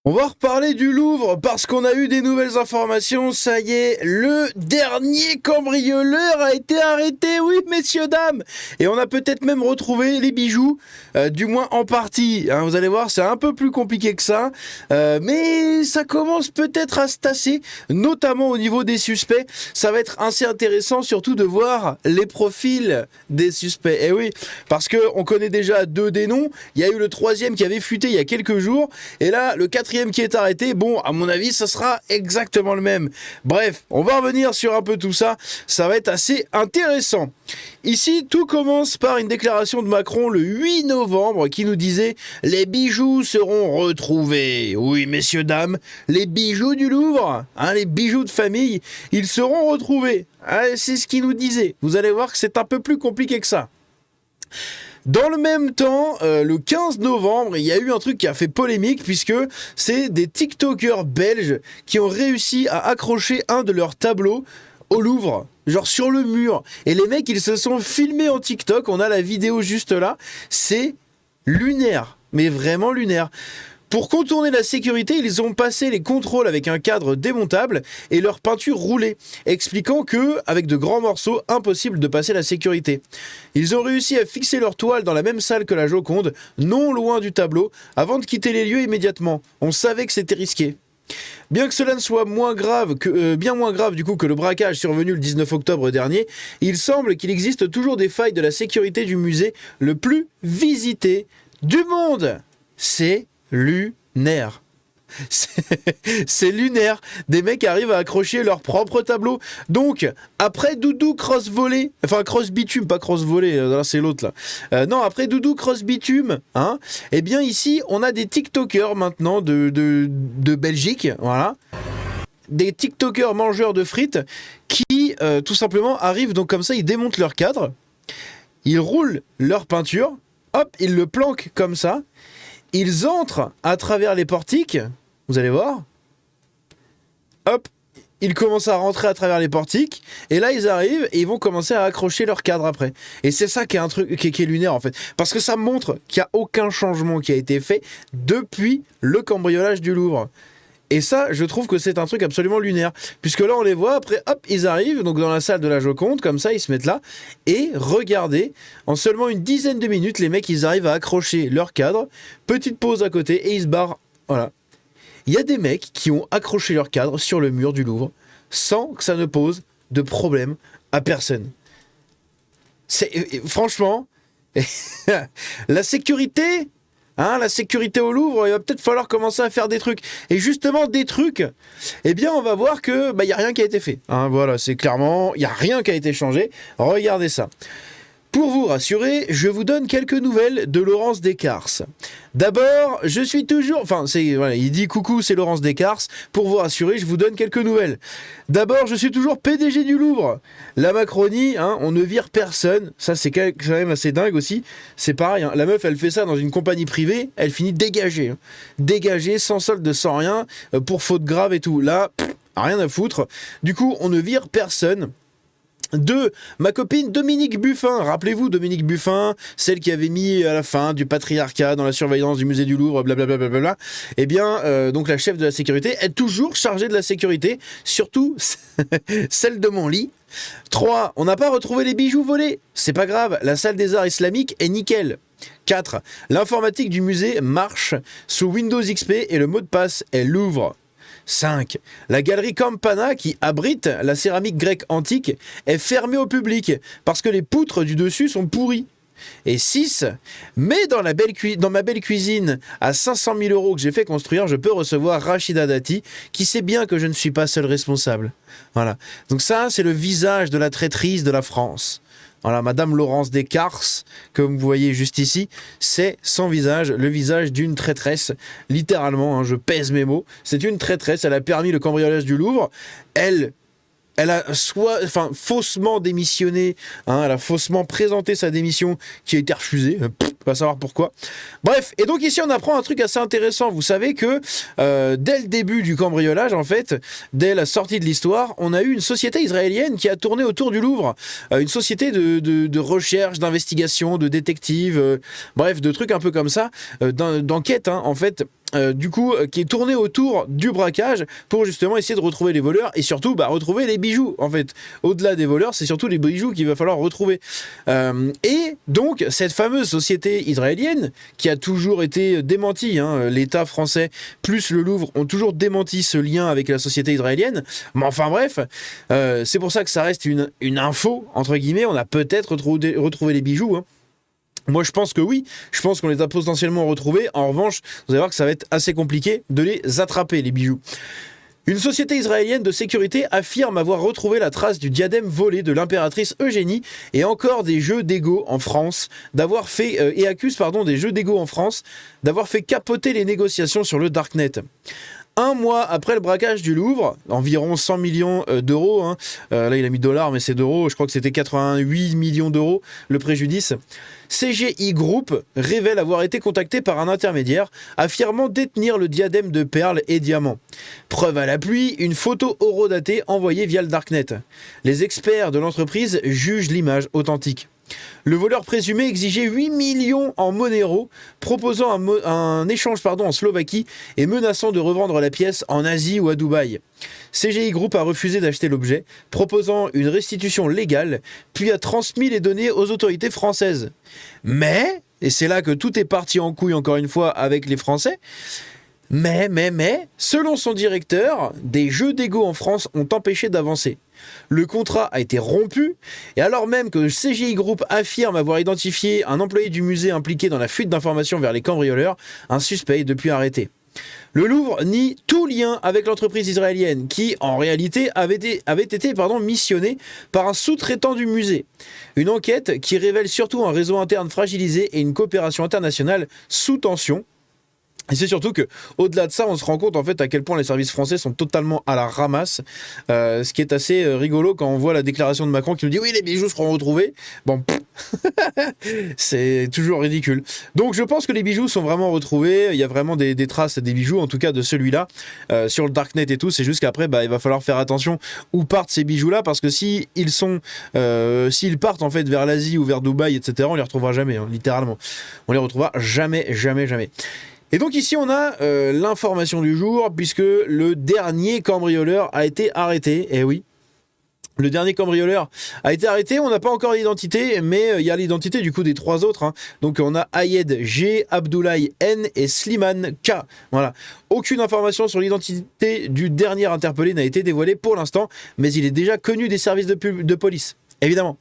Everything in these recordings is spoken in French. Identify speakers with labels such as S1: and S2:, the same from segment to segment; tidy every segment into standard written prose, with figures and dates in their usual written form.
S1: On va reparler du Louvre parce qu'on a eu des nouvelles informations. Ça y est, le dernier cambrioleur a été arrêté, oui messieurs dames. Et on a peut-être même retrouvé les bijoux, du moins en partie. Hein, vous allez voir, c'est un peu plus compliqué que ça, mais ça commence peut-être à se tasser, notamment au niveau des suspects. Ça va être assez intéressant, surtout de voir les profils des suspects. Et oui, parce que on connaît déjà deux des noms. Il y a eu le troisième qui avait fuité il y a quelques jours, et là le quatrième qui est arrêté, bon, à mon avis, ça sera exactement le même. Bref, on va revenir sur un peu tout ça, ça va être assez intéressant. Ici, tout commence par une déclaration de Macron le 8 novembre qui nous disait « Les bijoux seront retrouvés ». Oui, messieurs, dames, les bijoux du Louvre, hein, les bijoux de famille, ils seront retrouvés. Ah, c'est ce qu'il nous disait. Vous allez voir que c'est un peu plus compliqué que ça. Dans le même temps, le 15 novembre, il y a eu un truc qui a fait polémique puisque c'est des TikTokers belges qui ont réussi à accrocher un de leurs tableaux au Louvre, genre sur le mur. Et les mecs, ils se sont filmés en TikTok, on a la vidéo juste là, c'est lunaire, mais vraiment lunaire. Pour contourner la sécurité, ils ont passé les contrôles avec un cadre démontable et leur peinture roulée, expliquant que, avec de grands morceaux, impossible de passer la sécurité. Ils ont réussi à fixer leur toile dans la même salle que la Joconde, non loin du tableau, avant de quitter les lieux immédiatement. On savait que c'était risqué. Bien que cela ne soit bien moins grave du coup que le braquage survenu le 19 octobre dernier, il semble qu'il existe toujours des failles de la sécurité du musée le plus visité du monde. C'est lunaire. C'est lunaire. Des mecs arrivent à accrocher leur propre tableau. Donc, après Doudou cross volé, enfin cross bitume, pas cross volé, là c'est l'autre là. Non, après Doudou cross bitume, hein, eh bien ici on a des TikTokers maintenant de Belgique, voilà. Des TikTokers mangeurs de frites qui tout simplement arrivent donc comme ça, ils démontent leur cadre, ils roulent leur peinture, hop, ils le planquent comme ça. Ils entrent à travers les portiques, vous allez voir. Hop, ils commencent à rentrer à travers les portiques, et là ils arrivent et ils vont commencer à accrocher leur cadre après. Et c'est ça qui est un truc qui est lunaire en fait, parce que ça montre qu'il n'y a aucun changement qui a été fait depuis le cambriolage du Louvre. Et ça, je trouve que c'est un truc absolument lunaire. Puisque là, on les voit, après, hop, ils arrivent donc dans la salle de la Joconde, comme ça, ils se mettent là. Et regardez, en seulement une dizaine de minutes, les mecs, ils arrivent à accrocher leur cadre. Petite pause à côté, et ils se barrent. Voilà. Il y a des mecs qui ont accroché leur cadre sur le mur du Louvre, sans que ça ne pose de problème à personne. Franchement, la sécurité... Hein, la sécurité au Louvre, il va peut-être falloir commencer à faire des trucs. Et justement, des trucs, eh bien, on va voir que y a rien qui a été fait. Hein, voilà, c'est clairement, il n'y a rien qui a été changé. Regardez ça. Pour vous rassurer, je vous donne quelques nouvelles de Laurence Descartes. D'abord, je suis toujours... Enfin, voilà, il dit coucou, c'est Laurence Descartes. Pour vous rassurer, je vous donne quelques nouvelles. D'abord, je suis toujours PDG du Louvre. La Macronie, hein, on ne vire personne. Ça, c'est quand même assez dingue aussi. C'est pareil, hein, la meuf, elle fait ça dans une compagnie privée, elle finit dégagée. Hein. Dégagée, sans solde, sans rien, pour faute grave et tout. Là, rien à foutre. Du coup, on ne vire personne. 2. Ma copine Dominique Buffin. Rappelez-vous Dominique Buffin, celle qui avait mis à la fin du patriarcat dans la surveillance du musée du Louvre, blablabla. Eh bien, donc la chef de la sécurité est toujours chargée de la sécurité, surtout celle de mon lit. 3. On n'a pas retrouvé les bijoux volés. C'est pas grave, la salle des arts islamiques est nickel. 4. L'informatique du musée marche sous Windows XP et le mot de passe est Louvre. 5. La galerie Campana, qui abrite la céramique grecque antique, est fermée au public parce que les poutres du dessus sont pourries. Et 6. Mais dans ma belle cuisine à 500 000 € que j'ai fait construire, je peux recevoir Rachida Dati, qui sait bien que je ne suis pas seul responsable. Voilà. Donc ça, c'est le visage de la traîtrise de la France. Voilà, Madame Laurence Descartes, comme vous voyez juste ici, c'est son visage, le visage d'une traîtresse, littéralement, hein, je pèse mes mots, c'est une traîtresse, elle a permis le cambriolage du Louvre, elle a faussement démissionné, hein, elle a faussement présenté sa démission qui a été refusée, pas savoir pourquoi. Bref, et donc ici on apprend un truc assez intéressant. Vous savez que dès le début du cambriolage, en fait, dès la sortie de l'histoire, on a eu une société israélienne qui a tourné autour du Louvre, une société de recherche, d'investigation, de détective, bref, de trucs un peu comme ça, d'enquête, hein, en fait. qui est tourné autour du braquage pour justement essayer de retrouver les voleurs et surtout retrouver les bijoux. En fait, au-delà des voleurs, c'est surtout les bijoux qu'il va falloir retrouver. Et donc, cette fameuse société israélienne qui a toujours été démentie, l'État français plus le Louvre ont toujours démenti ce lien avec la société israélienne. Mais enfin bref, c'est pour ça que ça reste une info, entre guillemets. On a peut-être retrouvé les bijoux, Moi, je pense que oui. Je pense qu'on les a potentiellement retrouvés. En revanche, vous allez voir que ça va être assez compliqué de les attraper, les bijoux. Une société israélienne de sécurité affirme avoir retrouvé la trace du diadème volé de l'impératrice Eugénie et encore des jeux d'ego en France, accuse des jeux d'ego en France d'avoir fait capoter les négociations sur le Darknet. Un mois après le braquage du Louvre, environ 100 millions d'euros, là il a mis dollars mais c'est d'euros, je crois que c'était 88 millions d'euros le préjudice, CGI Group révèle avoir été contacté par un intermédiaire affirmant détenir le diadème de perles et diamants. Preuve à l'appui, une photo horodatée envoyée via le Darknet. Les experts de l'entreprise jugent l'image authentique. Le voleur présumé exigeait 8 millions en monnaie euro, proposant un échange en Slovaquie et menaçant de revendre la pièce en Asie ou à Dubaï. CGI Group a refusé d'acheter l'objet, proposant une restitution légale, puis a transmis les données aux autorités françaises. Mais, et c'est là que tout est parti en couille encore une fois avec les Français, mais, selon son directeur, des jeux d'ego en France ont empêché d'avancer. Le contrat a été rompu, et alors même que CGI Group affirme avoir identifié un employé du musée impliqué dans la fuite d'informations vers les cambrioleurs, un suspect est depuis arrêté. Le Louvre nie tout lien avec l'entreprise israélienne qui, en réalité, avait été missionnée par un sous-traitant du musée. Une enquête qui révèle surtout un réseau interne fragilisé et une coopération internationale sous tension. Et c'est surtout que, au-delà de ça, on se rend compte en fait à quel point les services français sont totalement à la ramasse. Ce qui est assez rigolo quand on voit la déclaration de Macron qui nous dit oui, les bijoux seront retrouvés. Bon, c'est toujours ridicule. Donc je pense que les bijoux sont vraiment retrouvés. Il y a vraiment des traces des bijoux, en tout cas de celui-là, sur le Darknet et tout. C'est juste qu'après, il va falloir faire attention où partent ces bijoux-là, parce que s'ils partent en fait vers l'Asie ou vers Dubaï, etc., on les retrouvera jamais, littéralement. On les retrouvera jamais. Et donc ici on a l'information du jour, puisque le dernier cambrioleur a été arrêté. Eh oui, le dernier cambrioleur a été arrêté. On n'a pas encore l'identité, mais il y a l'identité du coup des trois autres. Donc on a Ayed G, Abdoulaye N et Slimane K. Voilà. Aucune information sur l'identité du dernier interpellé n'a été dévoilée pour l'instant, mais il est déjà connu des services de police. Évidemment,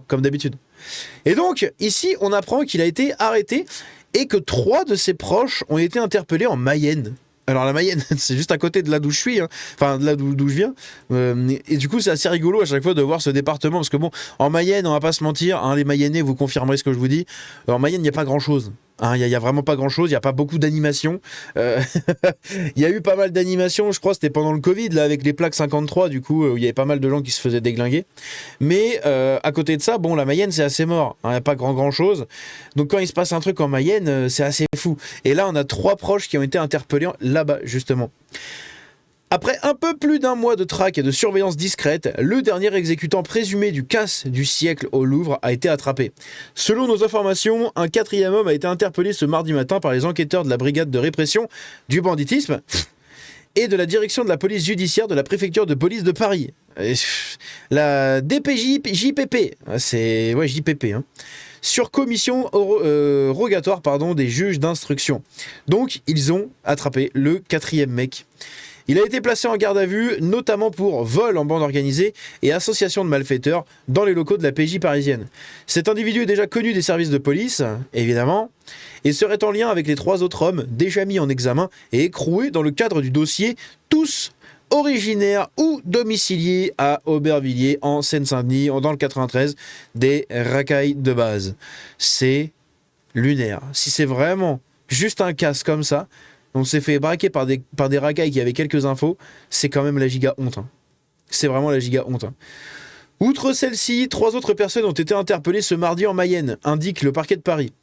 S1: comme d'habitude. Et donc ici on apprend qu'il a été arrêté et que 3 de ses proches ont été interpellés en Mayenne. Alors la Mayenne, c'est juste à côté de là d'où je suis, enfin de là d'où je viens. Et du coup, c'est assez rigolo à chaque fois de voir ce département, parce que bon, en Mayenne, on va pas se mentir, les Mayennais, vous confirmerez ce que je vous dis. En Mayenne, il n'y a pas grand-chose. Il y a vraiment pas grand-chose, il n'y a pas beaucoup d'animation. Il y a eu pas mal d'animations, je crois, c'était pendant le Covid, là, avec les plaques 53, du coup, il y avait pas mal de gens qui se faisaient déglinguer. Mais à côté de ça, bon, la Mayenne, c'est assez mort. Il n'y a pas grand-chose. Donc quand il se passe un truc en Mayenne, c'est assez fou. Et là, on a 3 proches qui ont été interpellés là-bas, justement. Après un peu plus d'un mois de traque et de surveillance discrète, le dernier exécutant présumé du casse du siècle au Louvre a été attrapé. Selon nos informations, un 4e homme a été interpellé ce mardi matin par les enquêteurs de la brigade de répression du banditisme et de la direction de la police judiciaire de la préfecture de police de Paris. La DPJ JPP, c'est JPP, sur commission rogatoire des juges d'instruction. Donc ils ont attrapé le 4e mec. Il a été placé en garde à vue, notamment pour vol en bande organisée et association de malfaiteurs dans les locaux de la PJ parisienne. Cet individu est déjà connu des services de police, évidemment, et serait en lien avec les 3 autres hommes déjà mis en examen et écroués dans le cadre du dossier, tous originaires ou domiciliés à Aubervilliers, en Seine-Saint-Denis, dans le 93, des racailles de base. C'est lunaire. Si c'est vraiment juste un casse comme ça, on s'est fait braquer par des racailles qui avaient quelques infos, c'est quand même la giga honte. C'est vraiment la giga honte. Outre celle-ci, 3 autres personnes ont été interpellées ce mardi en Mayenne, indique le parquet de Paris.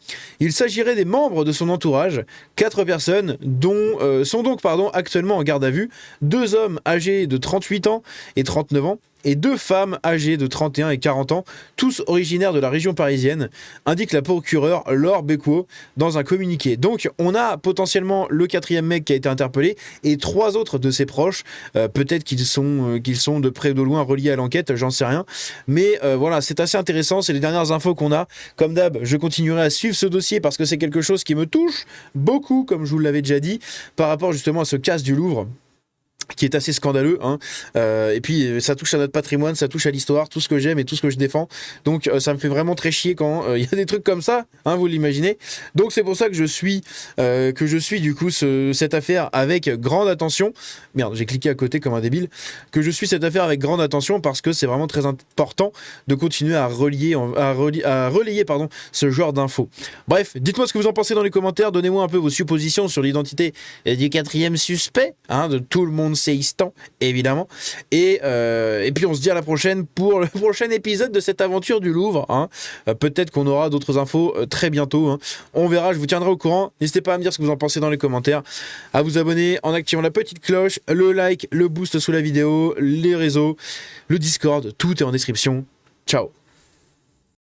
S1: Il s'agirait des membres de son entourage. 4 personnes sont donc actuellement en garde à vue. 2 hommes âgés de 38 ans et 39 ans et 2 femmes âgées de 31 et 40 ans, tous originaires de la région parisienne, indique la procureure Laure Becquot dans un communiqué. Donc on a potentiellement le 4e mec qui a été interpellé et 3 autres de ses proches. Peut-être qu'ils sont de près ou de loin reliés à l'enquête, j'en sais rien. Mais voilà, c'est assez intéressant, c'est les dernières infos qu'on a. Comme d'hab, je continuerai à suivre ce dossier parce que c'est quelque chose qui me touche beaucoup, comme je vous l'avais déjà dit, par rapport justement à ce casse du Louvre, qui est assez scandaleux, hein. Et puis ça touche à notre patrimoine, ça touche à l'histoire, tout ce que j'aime et tout ce que je défends. Donc ça me fait vraiment très chier quand il y a des trucs comme ça, hein, vous l'imaginez. Donc c'est pour ça que je suis du coup cette affaire avec grande attention. Merde, j'ai cliqué à côté comme un débile. Que je suis cette affaire avec grande attention parce que c'est vraiment très important de continuer à relayer pardon, ce genre d'infos. Bref, dites-moi ce que vous en pensez dans les commentaires, donnez-moi un peu vos suppositions sur l'identité du 4e suspect, hein, de tout le monde séistant, évidemment. Et puis on se dit à la prochaine pour le prochain épisode de cette aventure du Louvre, hein. Peut-être qu'on aura d'autres infos très bientôt, hein. On verra, je vous tiendrai au courant. N'hésitez pas à me dire ce que vous en pensez dans les commentaires, à vous abonner en activant la petite cloche, le like, le boost sous la vidéo, les réseaux, le Discord, tout est en description. Ciao.